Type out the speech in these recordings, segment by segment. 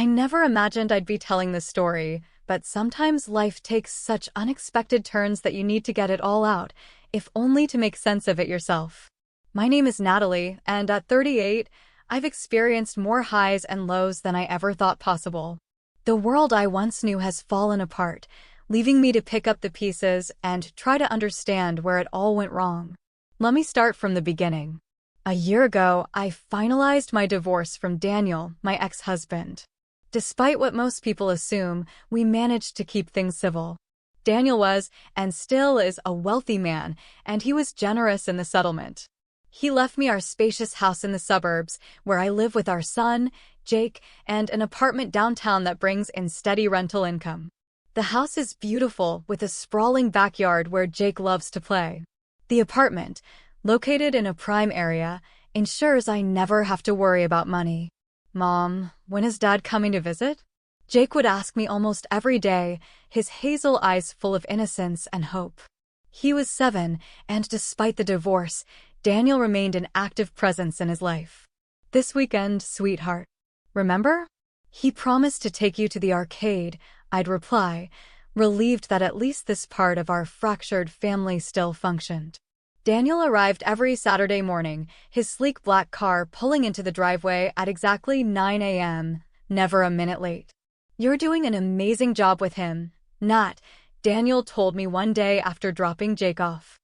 never imagined I'd be telling this story, but sometimes life takes such unexpected turns that you need to get it all out, if only to make sense of it yourself. My name is Natalie, and at 38, I've experienced more highs and lows than I ever thought possible. The world I once knew has fallen apart, leaving me to pick up the pieces and try to understand where it all went wrong. Let me start from the beginning. A year ago, I finalized my divorce from Daniel, my ex-husband. Despite what most people assume, we managed to keep things civil. Daniel was, and still is, a wealthy man, and he was generous in the settlement. He left me our spacious house in the suburbs, where I live with our son, Jake, and an apartment downtown that brings in steady rental income. The house is beautiful, with a sprawling backyard where Jake loves to play. The apartment, located in a prime area, ensures I never have to worry about money. "Mom, when is Dad coming to visit?" Jake would ask me almost every day, his hazel eyes full of innocence and hope. He was 7, and despite the divorce, Daniel remained an active presence in his life. "This weekend, sweetheart. Remember?" "He promised to take you to the arcade," I'd reply, relieved that at least this part of our fractured family still functioned. Daniel arrived every Saturday morning, his sleek black car pulling into the driveway at exactly 9 a.m., never a minute late. "You're doing an amazing job with him, Nat," Daniel told me one day after dropping Jake off.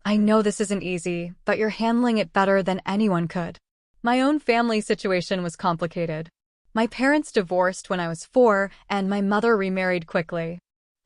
"I know this isn't easy, but you're handling it better than anyone could." My own family situation was complicated. My parents divorced when I was 4, and my mother remarried quickly.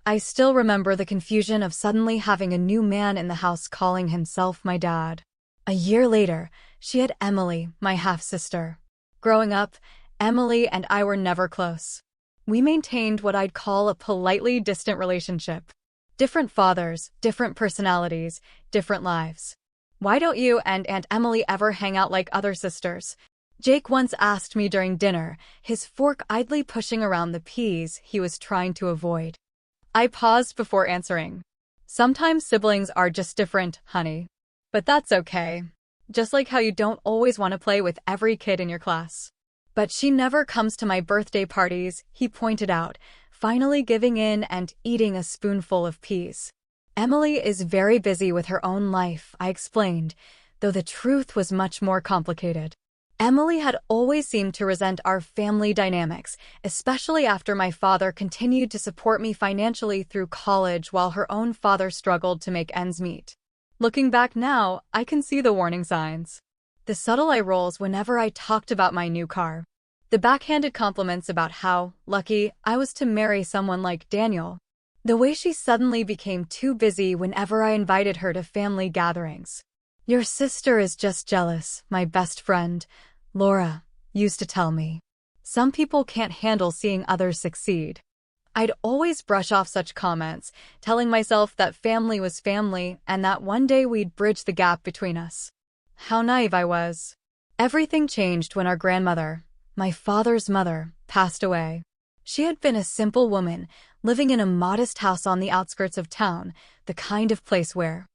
I still remember the confusion of suddenly having a new man in the house calling himself my dad. A year later, she had Emily, my half-sister. Growing up, Emily and I were never close. We maintained what I'd call a politely distant relationship. Different fathers, different personalities, different lives. "Why don't you and Aunt Emily ever hang out like other sisters?" Jake once asked me during dinner, his fork idly pushing around the peas he was trying to avoid. I paused before answering. "Sometimes siblings are just different, honey. But that's okay. Just like how you don't always want to play with every kid in your class." "But she never comes to my birthday parties," he pointed out, finally giving in and eating a spoonful of peas. "Emily is very busy with her own life," I explained, though the truth was much more complicated. Emily had always seemed to resent our family dynamics, especially after my father continued to support me financially through college while her own father struggled to make ends meet. Looking back now, I can see the warning signs. The subtle eye rolls whenever I talked about my new car. The backhanded compliments about how lucky I was to marry someone like Daniel. The way she suddenly became too busy whenever I invited her to family gatherings. "Your sister is just jealous," my best friend, Laura, used to tell me. "Some people can't handle seeing others succeed." I'd always brush off such comments, telling myself that family was family and that one day we'd bridge the gap between us. How naive I was. Everything changed when our grandmother, my father's mother, passed away. She had been a simple woman, living in a modest house on the outskirts of town, the kind of place where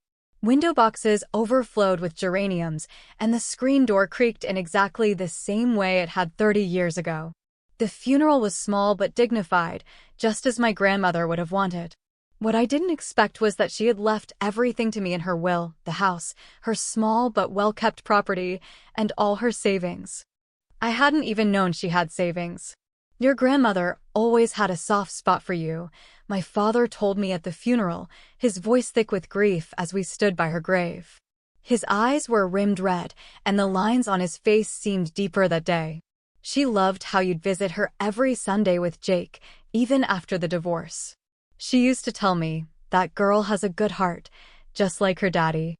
window boxes overflowed with geraniums, and the screen door creaked in exactly the same way it had 30 years ago. The funeral was small but dignified, just as my grandmother would have wanted. What I didn't expect was that she had left everything to me in her will, the house, her small but well-kept property, and all her savings. I hadn't even known she had savings. "Your grandmother always had a soft spot for you," my father told me at the funeral, his voice thick with grief as we stood by her grave. His eyes were rimmed red, and the lines on his face seemed deeper that day. "She loved how you'd visit her every Sunday with Jake, even after the divorce. She used to tell me, 'That girl has a good heart, just like her daddy.'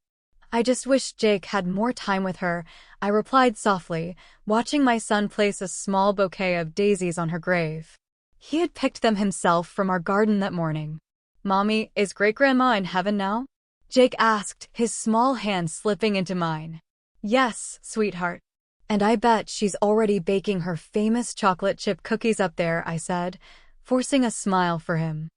I just wish Jake had more time with her," I replied softly, watching my son place a small bouquet of daisies on her grave. He had picked them himself from our garden that morning. "Mommy, is great-grandma in heaven now?" Jake asked, his small hand slipping into mine. "Yes, sweetheart. And I bet she's already baking her famous chocolate chip cookies up there," I said, forcing a smile for him.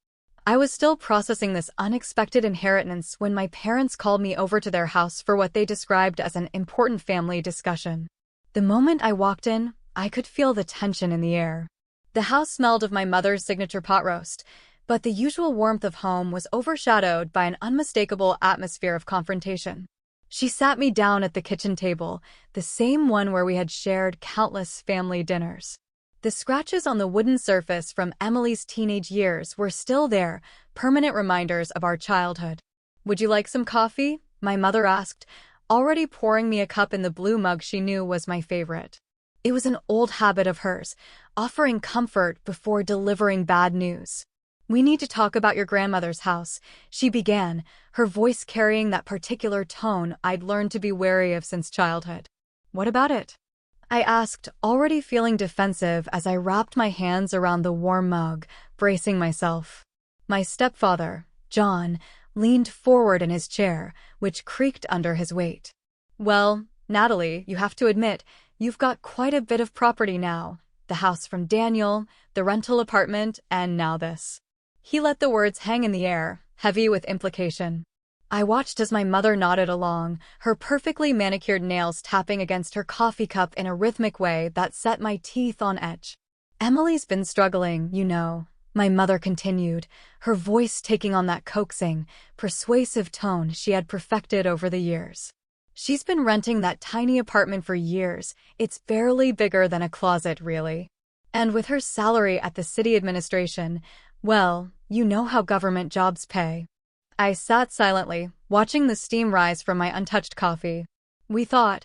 I was still processing this unexpected inheritance when my parents called me over to their house for what they described as an important family discussion. The moment I walked in, I could feel the tension in the air. The house smelled of my mother's signature pot roast, but the usual warmth of home was overshadowed by an unmistakable atmosphere of confrontation. She sat me down at the kitchen table, the same one where we had shared countless family dinners. The scratches on the wooden surface from Emily's teenage years were still there, permanent reminders of our childhood. "Would you like some coffee?" my mother asked, already pouring me a cup in the blue mug she knew was my favorite. It was an old habit of hers, offering comfort before delivering bad news. "We need to talk about your grandmother's house," she began, her voice carrying that particular tone I'd learned to be wary of since childhood. "What about it?" I asked, already feeling defensive as I wrapped my hands around the warm mug, bracing myself. My stepfather, John, leaned forward in his chair, which creaked under his weight. "Well, Natalie, you have to admit, you've got quite a bit of property now. The house from Daniel, the rental apartment, and now this." He let the words hang in the air, heavy with implication. I watched as my mother nodded along, her perfectly manicured nails tapping against her coffee cup in a rhythmic way that set my teeth on edge. "Emily's been struggling, you know," my mother continued, her voice taking on that coaxing, persuasive tone she had perfected over the years. "She's been renting that tiny apartment for years. It's barely bigger than a closet, really. And with her salary at the city administration, well, you know how government jobs pay." I sat silently, watching the steam rise from my untouched coffee. We thought,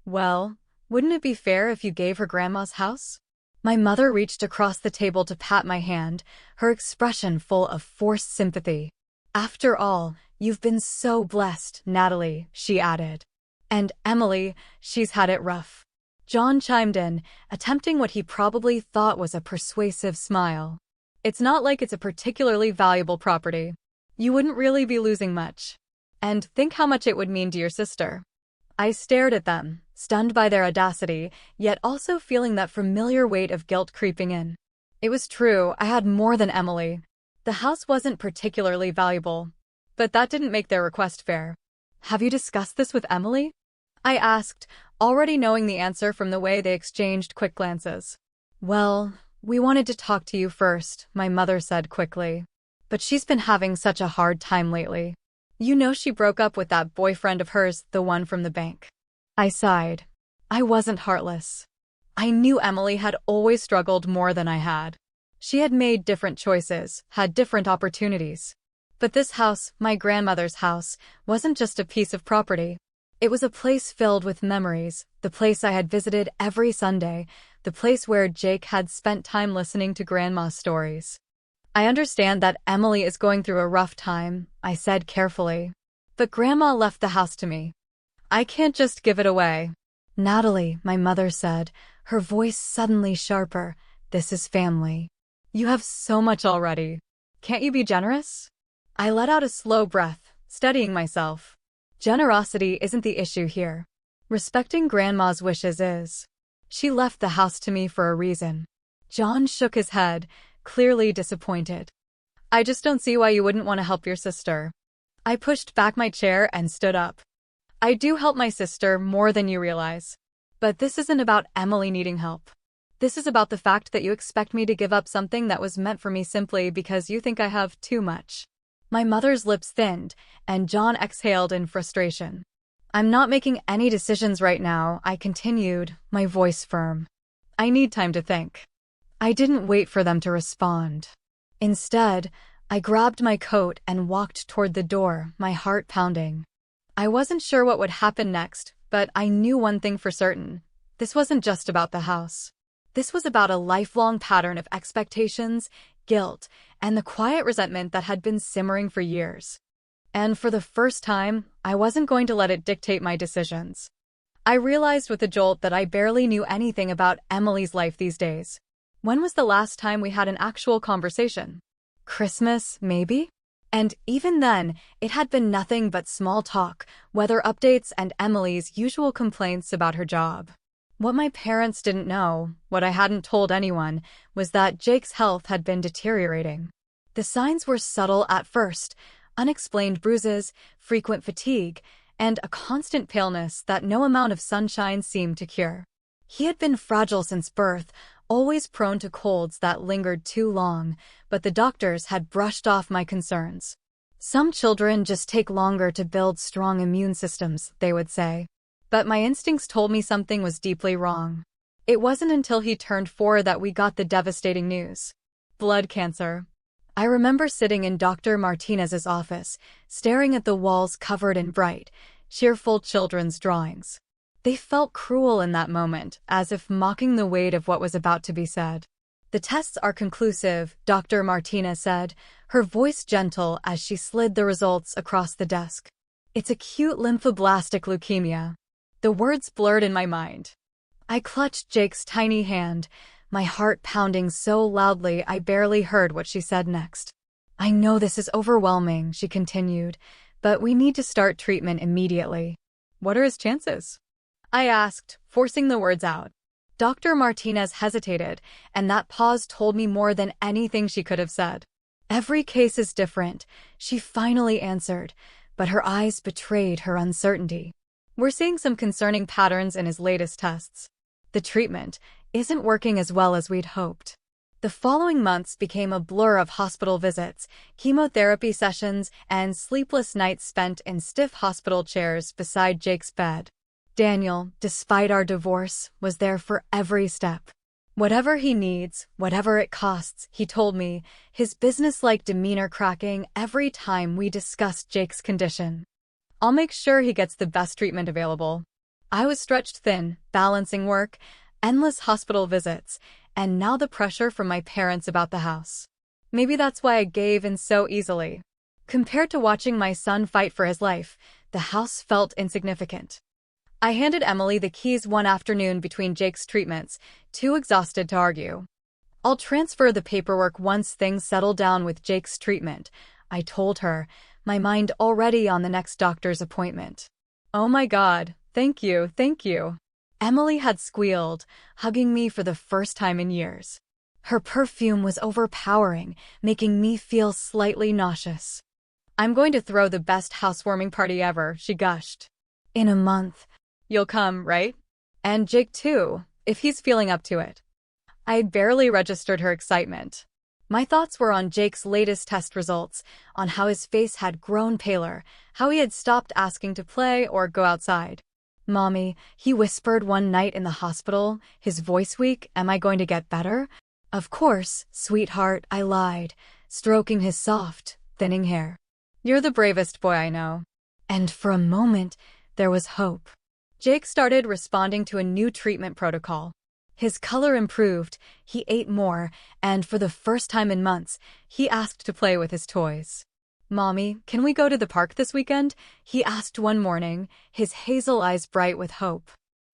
well, wouldn't it be fair if you gave her grandma's house? My mother reached across the table to pat my hand, her expression full of forced sympathy. "After all, you've been so blessed, Natalie," she added. "And Emily, she's had it rough." John chimed in, attempting what he probably thought was a persuasive smile. "It's not like it's a particularly valuable property. You wouldn't really be losing much. And think how much it would mean to your sister." I stared at them, stunned by their audacity, yet also feeling that familiar weight of guilt creeping in. It was true, I had more than Emily. The house wasn't particularly valuable, but that didn't make their request fair. "Have you discussed this with Emily?" I asked, already knowing the answer from the way they exchanged quick glances. "Well, we wanted to talk to you first," my mother said quickly. "But she's been having such a hard time lately. You know she broke up with that boyfriend of hers, the one from the bank." I sighed. I wasn't heartless. I knew Emily had always struggled more than I had. She had made different choices, had different opportunities. But this house, my grandmother's house, wasn't just a piece of property. It was a place filled with memories, the place I had visited every Sunday, the place where Jake had spent time listening to Grandma's stories. "I understand that Emily is going through a rough time," I said carefully. "But Grandma left the house to me. I can't just give it away." "Natalie," my mother said, her voice suddenly sharper, "this is family. You have so much already. Can't you be generous?" I let out a slow breath, steadying myself. Generosity isn't the issue here. Respecting Grandma's wishes is. She left the house to me for a reason. John shook his head, clearly disappointed. "I just don't see why you wouldn't want to help your sister." I pushed back my chair and stood up. "I do help my sister more than you realize. But this isn't about Emily needing help. This is about the fact that you expect me to give up something that was meant for me simply because you think I have too much." My mother's lips thinned, and John exhaled in frustration. "I'm not making any decisions right now," I continued, my voice firm. "I need time to think." I didn't wait for them to respond. Instead, I grabbed my coat and walked toward the door, my heart pounding. I wasn't sure what would happen next, but I knew one thing for certain. This wasn't just about the house. This was about a lifelong pattern of expectations, guilt, and the quiet resentment that had been simmering for years. And for the first time, I wasn't going to let it dictate my decisions. I realized with a jolt that I barely knew anything about Emily's life these days. When was the last time we had an actual conversation? Christmas, maybe? And even then, it had been nothing but small talk, weather updates, and Emily's usual complaints about her job. What my parents didn't know, what I hadn't told anyone, was that Jake's health had been deteriorating. The signs were subtle at first, unexplained bruises, frequent fatigue, and a constant paleness that no amount of sunshine seemed to cure. He had been fragile since birth, always prone to colds that lingered too long, but the doctors had brushed off my concerns. Some children just take longer to build strong immune systems, they would say. But my instincts told me something was deeply wrong. It wasn't until he turned 4 that we got the devastating news. Blood cancer. I remember sitting in Dr. Martinez's office, staring at the walls covered in bright, cheerful children's drawings. They felt cruel in that moment, as if mocking the weight of what was about to be said. "The tests are conclusive," Dr. Martinez said, her voice gentle as she slid the results across the desk. "It's acute lymphoblastic leukemia." The words blurred in my mind. I clutched Jake's tiny hand, my heart pounding so loudly I barely heard what she said next. "I know this is overwhelming," she continued, "but we need to start treatment immediately." "What are his chances?" I asked, forcing the words out. Dr. Martinez hesitated, and that pause told me more than anything she could have said. "Every case is different," she finally answered, but her eyes betrayed her uncertainty. "We're seeing some concerning patterns in his latest tests. The treatment isn't working as well as we'd hoped." The following months became a blur of hospital visits, chemotherapy sessions, and sleepless nights spent in stiff hospital chairs beside Jake's bed. Daniel, despite our divorce, was there for every step. "Whatever he needs, whatever it costs," he told me, his businesslike demeanor cracking every time we discussed Jake's condition. "I'll make sure he gets the best treatment available." I was stretched thin, balancing work, endless hospital visits, and now the pressure from my parents about the house. Maybe that's why I gave in so easily. Compared to watching my son fight for his life, the house felt insignificant. I handed Emily the keys one afternoon between Jake's treatments, too exhausted to argue. "I'll transfer the paperwork once things settle down with Jake's treatment," I told her, my mind already on the next doctor's appointment. "Oh my God, thank you, thank you." Emily had squealed, hugging me for the first time in years. Her perfume was overpowering, making me feel slightly nauseous. "I'm going to throw the best housewarming party ever," she gushed. "In a month. You'll come, right? And Jake too, if he's feeling up to it." I barely registered her excitement. My thoughts were on Jake's latest test results, on how his face had grown paler, how he had stopped asking to play or go outside. "Mommy," he whispered one night in the hospital, his voice weak, "am I going to get better?" "Of course, sweetheart," I lied, stroking his soft, thinning hair. "You're the bravest boy I know." And for a moment, there was hope. Jake started responding to a new treatment protocol. His color improved, he ate more, and for the first time in months, he asked to play with his toys. "Mommy, can we go to the park this weekend?" he asked one morning, his hazel eyes bright with hope.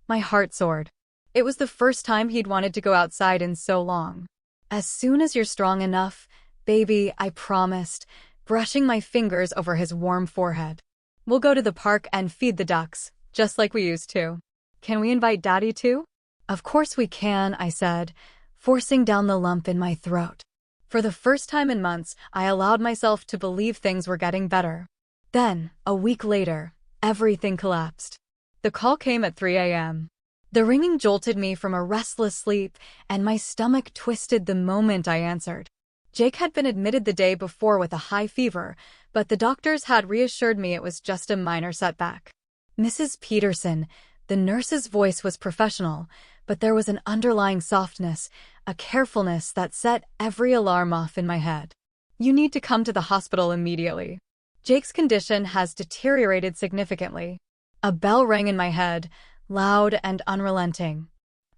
My heart soared. It was the first time he'd wanted to go outside in so long. "As soon as you're strong enough, baby," I promised, brushing my fingers over his warm forehead. "We'll go to the park and feed the ducks, just like we used to. Can we invite Daddy too?" "Of course we can," I said, forcing down the lump in my throat. For the first time in months, I allowed myself to believe things were getting better. Then, a week later, everything collapsed. The call came at 3 a.m. The ringing jolted me from a restless sleep, and my stomach twisted the moment I answered. Jake had been admitted the day before with a high fever, but the doctors had reassured me it was just a minor setback. "Mrs. Peterson," the nurse's voice was professional, but there was an underlying softness, a carefulness that set every alarm off in my head. "You need to come to the hospital immediately. Jake's condition has deteriorated significantly." A bell rang in my head, loud and unrelenting.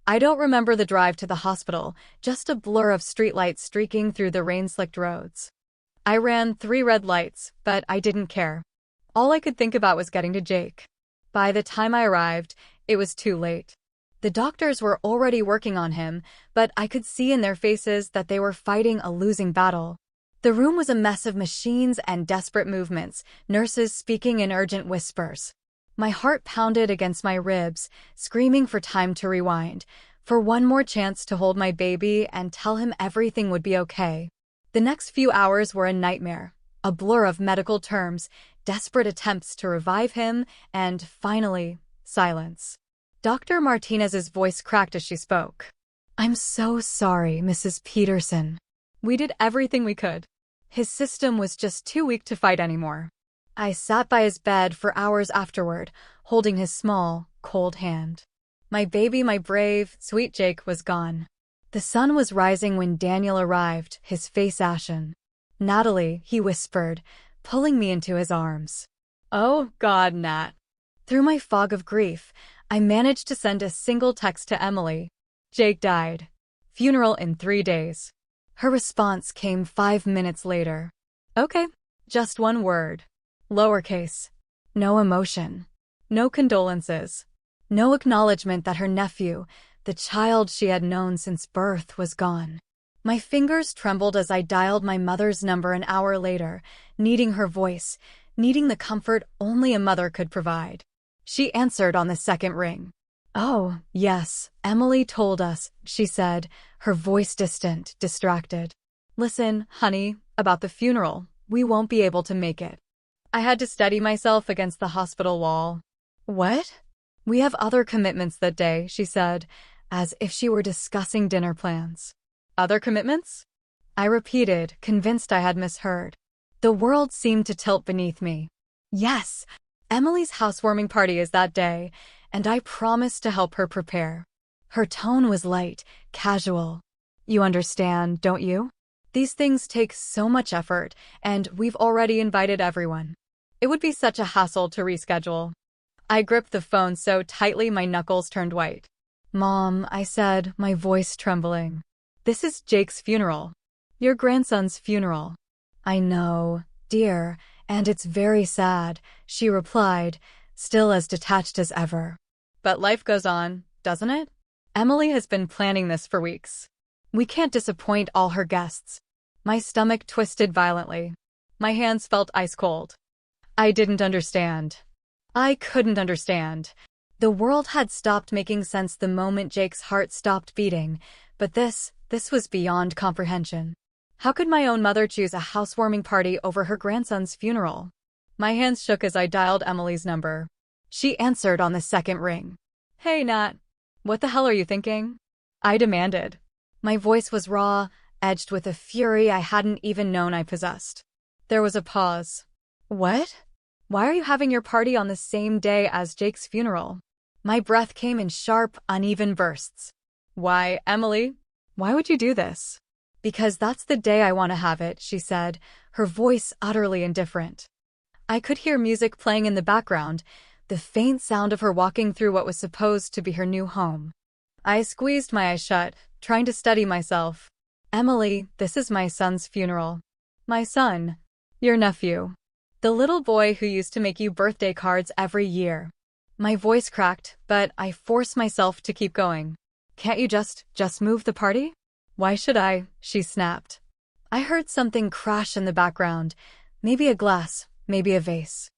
I don't remember the drive to the hospital, just a blur of streetlights streaking through the rain-slicked roads. I ran 3 red lights, but I didn't care. All I could think about was getting to Jake. By the time I arrived, it was too late. The doctors were already working on him, but I could see in their faces that they were fighting a losing battle. The room was a mess of machines and desperate movements, nurses speaking in urgent whispers. My heart pounded against my ribs, screaming for time to rewind, for one more chance to hold my baby and tell him everything would be okay. The next few hours were a nightmare, a blur of medical terms, desperate attempts to revive him, and, finally, silence. Dr. Martinez's voice cracked as she spoke. "I'm so sorry, Mrs. Peterson. We did everything we could. His system was just too weak to fight anymore." I sat by his bed for hours afterward, holding his small, cold hand. My baby, my brave, sweet Jake was gone. The sun was rising when Daniel arrived, his face ashen. "Natalie," he whispered, pulling me into his arms. "Oh, God, Nat." Through my fog of grief, I managed to send a single text to Emily. "Jake died. Funeral in 3 days." Her response came 5 minutes later. "Okay, just one word. Lowercase. No emotion. No condolences. No acknowledgement that her nephew, the child she had known since birth, was gone." My fingers trembled as I dialed my mother's number an hour later, needing her voice, needing the comfort only a mother could provide. She answered on the second ring. "Oh, yes, Emily told us," she said, her voice distant, distracted. "Listen, honey, about the funeral, we won't be able to make it." I had to steady myself against the hospital wall. "What?" "We have other commitments that day," she said, as if she were discussing dinner plans. "Other commitments?" I repeated, convinced I had misheard. The world seemed to tilt beneath me. "Yes, Emily's housewarming party is that day, and I promised to help her prepare." Her tone was light, casual. "You understand, don't you? These things take so much effort, and we've already invited everyone. It would be such a hassle to reschedule." I gripped the phone so tightly my knuckles turned white. "Mom," I said, my voice trembling. "This is Jake's funeral. Your grandson's funeral." "I know, dear, and it's very sad," she replied, still as detached as ever. "But life goes on, doesn't it? Emily has been planning this for weeks. We can't disappoint all her guests." My stomach twisted violently. My hands felt ice cold. I didn't understand. I couldn't understand. The world had stopped making sense the moment Jake's heart stopped beating, but this was beyond comprehension. How could my own mother choose a housewarming party over her grandson's funeral? My hands shook as I dialed Emily's number. She answered on the second ring. "Hey, Nat. What the hell are you thinking?" I demanded. My voice was raw, edged with a fury I hadn't even known I possessed. There was a pause. "What? Why are you having your party on the same day as Jake's funeral?" My breath came in sharp, uneven bursts. "Why, Emily, why would you do this?" "Because that's the day I want to have it," she said, her voice utterly indifferent. I could hear music playing in the background, the faint sound of her walking through what was supposed to be her new home. I squeezed my eyes shut, trying to steady myself. "Emily, this is my son's funeral." "My son? Your nephew? The little boy who used to make you birthday cards every year." My voice cracked, but I forced myself to keep going. "Can't you just move the party?" "Why should I?" she snapped. I heard something crash in the background. Maybe a glass, maybe a vase.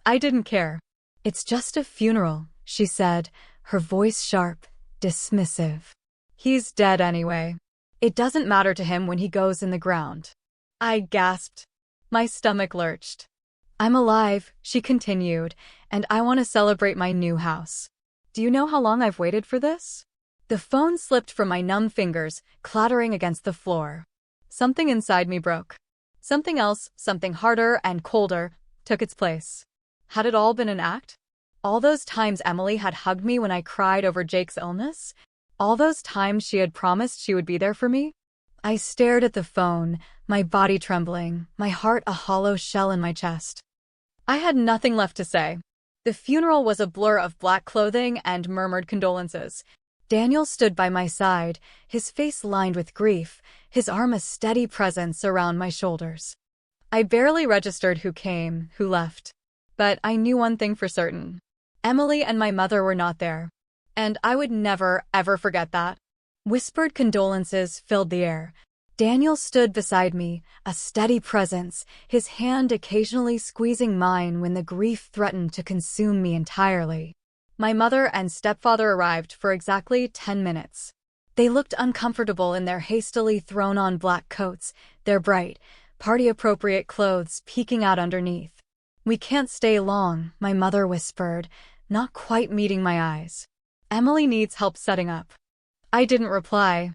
I didn't care. "It's just a funeral," she said, her voice sharp, dismissive. "He's dead anyway. It doesn't matter to him when he goes in the ground." I gasped. My stomach lurched. "I'm alive," she continued, "and I want to celebrate my new house. Do you know how long I've waited for this?" The phone slipped from my numb fingers, clattering against the floor. Something inside me broke. Something else, something harder and colder, took its place. Had it all been an act? All those times Emily had hugged me when I cried over Jake's illness? All those times she had promised she would be there for me? I stared at the phone, my body trembling, my heart a hollow shell in my chest. I had nothing left to say. The funeral was a blur of black clothing and murmured condolences. Daniel stood by my side, his face lined with grief, his arm a steady presence around my shoulders. I barely registered who came, who left. But I knew one thing for certain. Emily and my mother were not there. And I would never, ever forget that. Whispered condolences filled the air. Daniel stood beside me, a steady presence, his hand occasionally squeezing mine when the grief threatened to consume me entirely. My mother and stepfather arrived for exactly 10 minutes. They looked uncomfortable in their hastily thrown-on black coats, their bright, party-appropriate clothes peeking out underneath. "We can't stay long," my mother whispered, not quite meeting my eyes. "Emily needs help setting up." I didn't reply.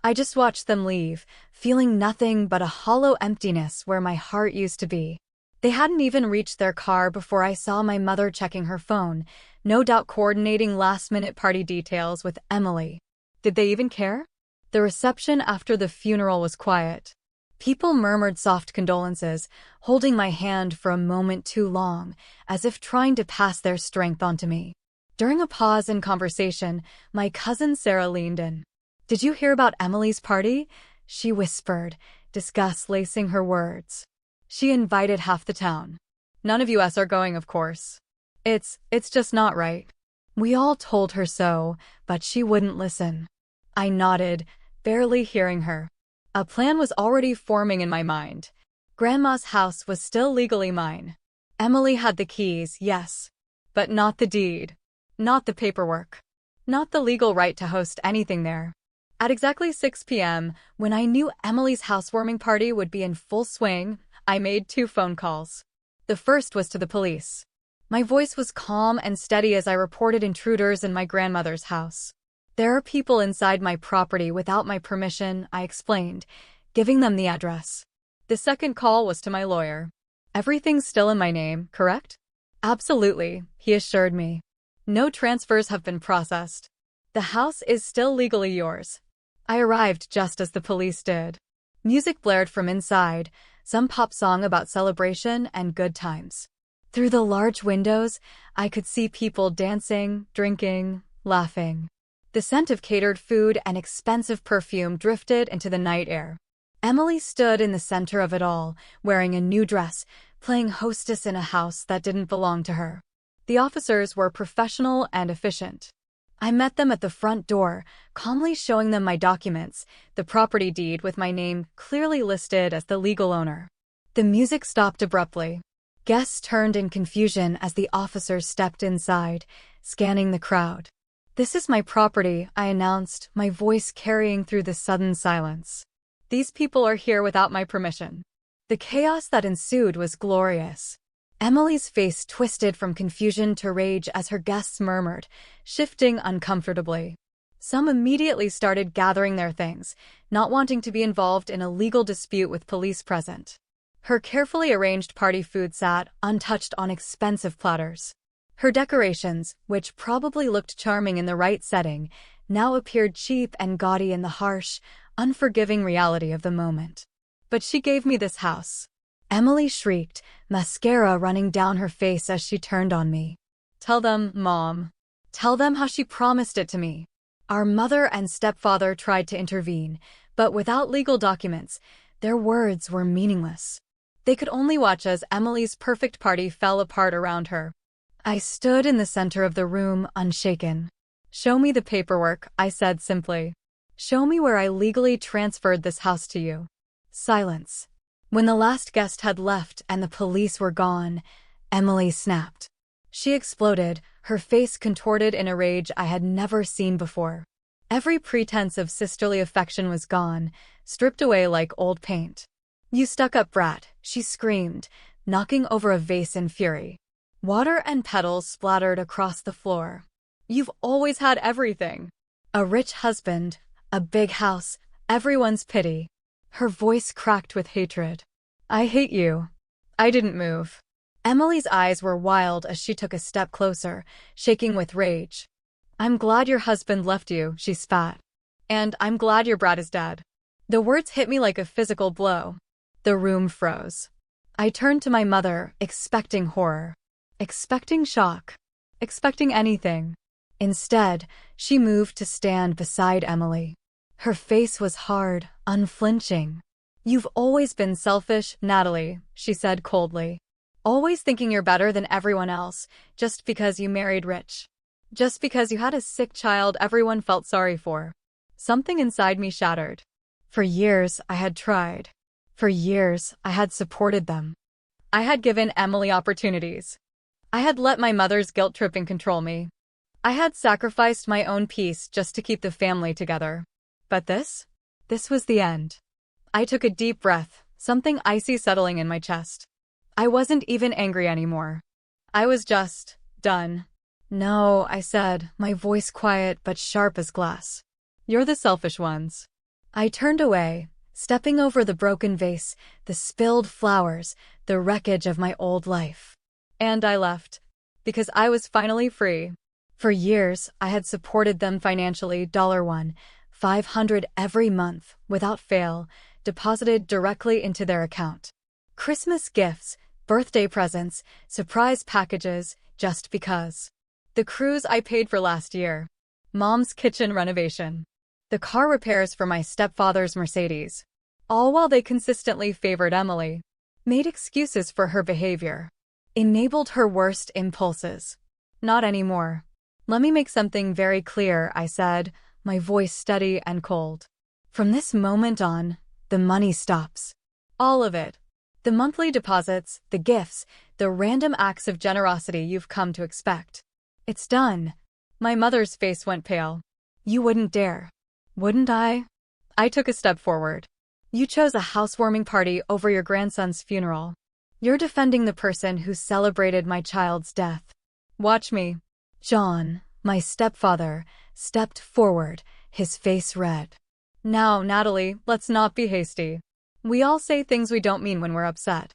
I just watched them leave, feeling nothing but a hollow emptiness where my heart used to be. They hadn't even reached their car before I saw my mother checking her phone, no doubt coordinating last-minute party details with Emily. Did they even care? The reception after the funeral was quiet. People murmured soft condolences, holding my hand for a moment too long, as if trying to pass their strength onto me. During a pause in conversation, my cousin Sarah leaned in. "Did you hear about Emily's party?" she whispered, disgust lacing her words. "She invited half the town. None of us are going, of course. It's just not right." We all told her so, but she wouldn't listen. I nodded, barely hearing her. A plan was already forming in my mind. Grandma's house was still legally mine. Emily had the keys, yes, but not the deed, not the paperwork, not the legal right to host anything there. At exactly 6 p.m., when I knew Emily's housewarming party would be in full swing, I made 2 phone calls. The first was to the police. My voice was calm and steady as I reported intruders in my grandmother's house. "There are people inside my property without my permission," I explained, giving them the address. The second call was to my lawyer. "Everything's still in my name, correct?" "Absolutely," he assured me. "No transfers have been processed. The house is still legally yours." I arrived just as the police did. Music blared from inside, some pop song about celebration and good times. Through the large windows, I could see people dancing, drinking, laughing. The scent of catered food and expensive perfume drifted into the night air. Emily stood in the center of it all, wearing a new dress, playing hostess in a house that didn't belong to her. The officers were professional and efficient. I met them at the front door, calmly showing them my documents, the property deed with my name clearly listed as the legal owner. The music stopped abruptly. Guests turned in confusion as the officers stepped inside, scanning the crowd. "This is my property," I announced, my voice carrying through the sudden silence. "These people are here without my permission." The chaos that ensued was glorious. Emily's face twisted from confusion to rage as her guests murmured, shifting uncomfortably. Some immediately started gathering their things, not wanting to be involved in a legal dispute with police present. Her carefully arranged party food sat untouched on expensive platters. Her decorations, which probably looked charming in the right setting, now appeared cheap and gaudy in the harsh, unforgiving reality of the moment. "But she gave me this house," Emily shrieked, mascara running down her face as she turned on me. "Tell them, Mom. Tell them how she promised it to me." Our mother and stepfather tried to intervene, but without legal documents, their words were meaningless. They could only watch as Emily's perfect party fell apart around her. I stood in the center of the room, unshaken. "Show me the paperwork," I said simply. "Show me where I legally transferred this house to you." Silence. When the last guest had left and the police were gone, Emily snapped. She exploded, her face contorted in a rage I had never seen before. Every pretense of sisterly affection was gone, stripped away like old paint. "You stuck-up brat," she screamed, knocking over a vase in fury. Water and petals splattered across the floor. "You've always had everything. A rich husband, a big house, everyone's pity." Her voice cracked with hatred. "I hate you." I didn't move. Emily's eyes were wild as she took a step closer, shaking with rage. "I'm glad your husband left you," she spat. "And I'm glad your brat is dead." The words hit me like a physical blow. The room froze. I turned to my mother, expecting horror. Expecting shock. Expecting anything. Instead, she moved to stand beside Emily. Her face was hard, unflinching. "You've always been selfish, Natalie," she said coldly. "Always thinking you're better than everyone else, just because you married rich. Just because you had a sick child everyone felt sorry for." Something inside me shattered. For years, I had tried. For years, I had supported them. I had given Emily opportunities. I had let my mother's guilt-tripping control me. I had sacrificed my own peace just to keep the family together. But this was the end. I took a deep breath, something icy settling in my chest. I wasn't even angry anymore. I was just done. "No," I said, my voice quiet but sharp as glass. You're the selfish ones. I turned away, stepping over the broken vase, the spilled flowers, the wreckage of my old life. And I left. Because I was finally free. For years, I had supported them financially, $1,500 every month, without fail, deposited directly into their account. Christmas gifts, birthday presents, surprise packages, just because. The cruise I paid for last year. Mom's kitchen renovation. The car repairs for my stepfather's Mercedes. All while they consistently favored Emily. Made excuses for her behavior. Enabled her worst impulses. Not anymore. Let me make something very clear, I said, my voice steady and cold. From this moment on, the money stops. All of it. The monthly deposits, the gifts, the random acts of generosity you've come to expect. It's done. My mother's face went pale. You wouldn't dare. Wouldn't I? I took a step forward. You chose a housewarming party over your grandson's funeral. You're defending the person who celebrated my child's death. Watch me. John, my stepfather, stepped forward, his face red. Now, Natalie, let's not be hasty. We all say things we don't mean when we're upset.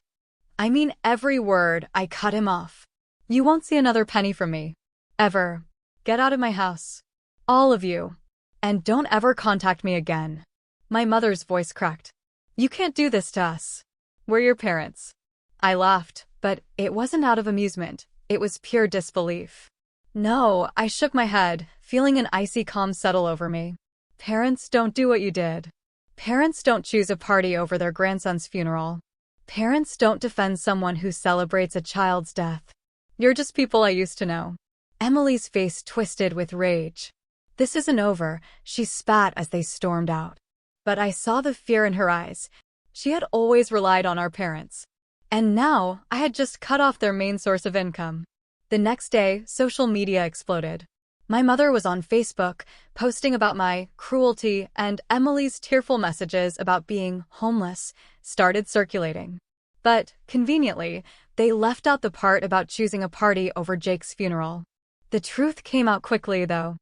I mean every word. I cut him off. You won't see another penny from me. Ever. Get out of my house. All of you. And don't ever contact me again. My mother's voice cracked. You can't do this to us. We're your parents. I laughed, but it wasn't out of amusement. It was pure disbelief. No, I shook my head, feeling an icy calm settle over me. Parents don't do what you did. Parents don't choose a party over their grandson's funeral. Parents don't defend someone who celebrates a child's death. You're just people I used to know. Emily's face twisted with rage. This isn't over, she spat as they stormed out. But I saw the fear in her eyes. She had always relied on our parents. And now, I had just cut off their main source of income. The next day, social media exploded. My mother was on Facebook, posting about my cruelty, and Emily's tearful messages about being homeless started circulating. But, conveniently, they left out the part about choosing a party over Jake's funeral. The truth came out quickly, though.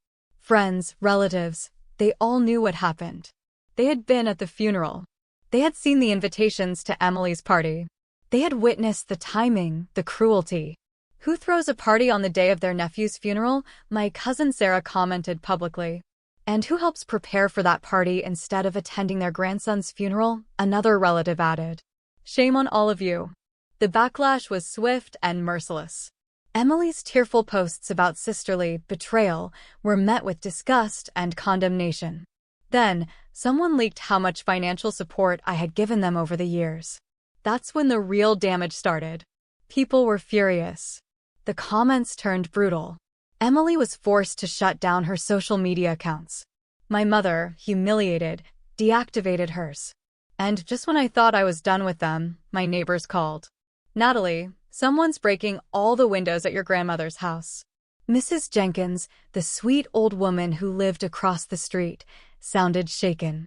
Friends, relatives, they all knew what happened. They had been at the funeral. They had seen the invitations to Emily's party. They had witnessed the timing, the cruelty. Who throws a party on the day of their nephew's funeral? My cousin Sarah commented publicly. And who helps prepare for that party instead of attending their grandson's funeral? Another relative added. Shame on all of you. The backlash was swift and merciless. Emily's tearful posts about sisterly betrayal were met with disgust and condemnation. Then, someone leaked how much financial support I had given them over the years. That's when the real damage started. People were furious. The comments turned brutal. Emily was forced to shut down her social media accounts. My mother, humiliated, deactivated hers. And just when I thought I was done with them, my neighbors called. Natalie, someone's breaking all the windows at your grandmother's house. Mrs. Jenkins, the sweet old woman who lived across the street, sounded shaken.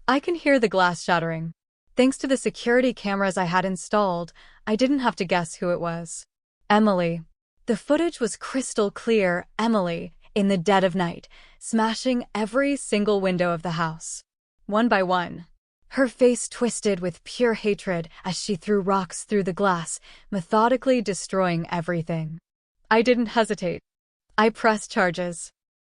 I can hear the glass shattering. Thanks to the security cameras I had installed, I didn't have to guess who it was. Emily. The footage was crystal clear. Emily, in the dead of night, smashing every single window of the house. One by one. Her face twisted with pure hatred as she threw rocks through the glass, methodically destroying everything. I didn't hesitate. I pressed charges.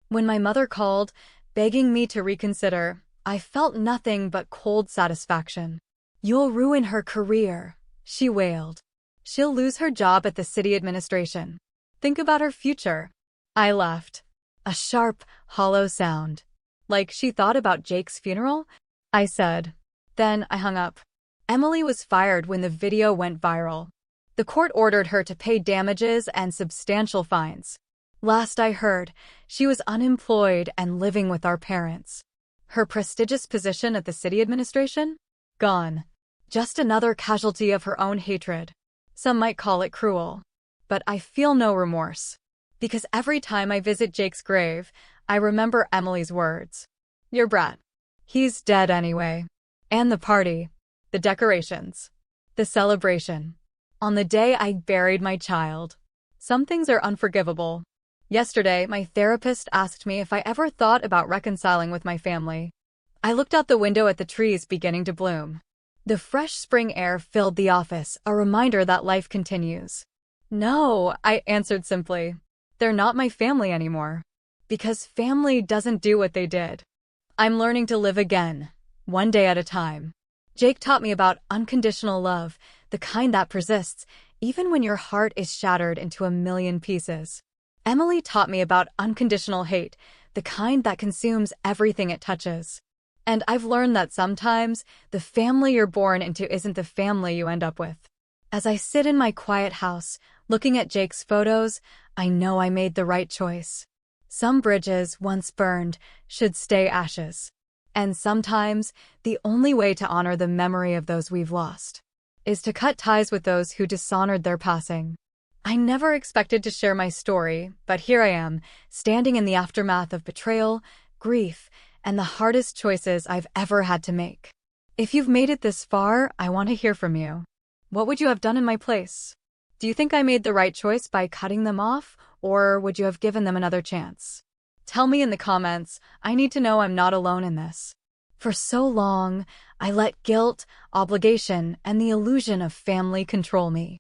When my mother called, begging me to reconsider, I felt nothing but cold satisfaction. You'll ruin her career, she wailed. She'll lose her job at the city administration. Think about her future. I laughed. A sharp, hollow sound. Like she thought about Jake's funeral? I said. Then I hung up. Emily was fired when the video went viral. The court ordered her to pay damages and substantial fines. Last I heard, she was unemployed and living with our parents. Her prestigious position at the city administration? Gone. Just another casualty of her own hatred. Some might call it cruel. But I feel no remorse. Because every time I visit Jake's grave, I remember Emily's words. Your brat. He's dead anyway. And the party. The decorations. The celebration. On the day I buried my child. Some things are unforgivable. Yesterday, my therapist asked me if I ever thought about reconciling with my family. I looked out the window at the trees beginning to bloom. The fresh spring air filled the office, a reminder that life continues. No, I answered simply. They're not my family anymore. Because family doesn't do what they did. I'm learning to live again, one day at a time. Jake taught me about unconditional love, the kind that persists, even when your heart is shattered into a million pieces. Emily taught me about unconditional hate, the kind that consumes everything it touches. And I've learned that sometimes, the family you're born into isn't the family you end up with. As I sit in my quiet house, looking at Jake's photos, I know I made the right choice. Some bridges, once burned, should stay ashes. And sometimes, the only way to honor the memory of those we've lost is to cut ties with those who dishonored their passing. I never expected to share my story, but here I am, standing in the aftermath of betrayal, grief, and the hardest choices I've ever had to make. If you've made it this far, I want to hear from you. What would you have done in my place? Do you think I made the right choice by cutting them off, or would you have given them another chance? Tell me in the comments. I need to know I'm not alone in this. For so long, I let guilt, obligation, and the illusion of family control me.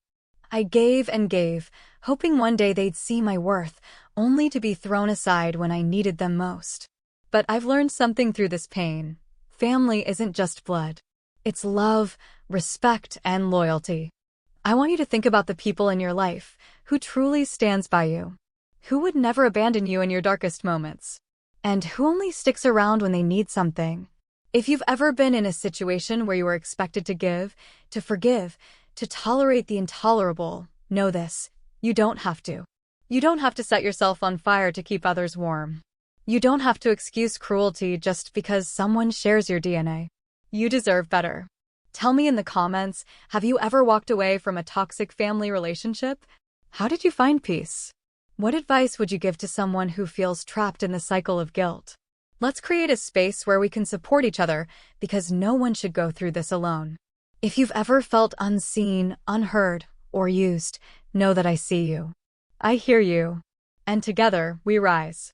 I gave and gave, hoping one day they'd see my worth, only to be thrown aside when I needed them most. But I've learned something through this pain. Family isn't just blood. It's love, respect, and loyalty. I want you to think about the people in your life who truly stands by you, who would never abandon you in your darkest moments, and who only sticks around when they need something. If you've ever been in a situation where you were expected to give, to forgive, to tolerate the intolerable, know this: you don't have to. You don't have to set yourself on fire to keep others warm. You don't have to excuse cruelty just because someone shares your DNA. You deserve better. Tell me in the comments, have you ever walked away from a toxic family relationship? How did you find peace? What advice would you give to someone who feels trapped in the cycle of guilt? Let's create a space where we can support each other, because no one should go through this alone. If you've ever felt unseen, unheard, or used, know that I see you. I hear you. And together, we rise.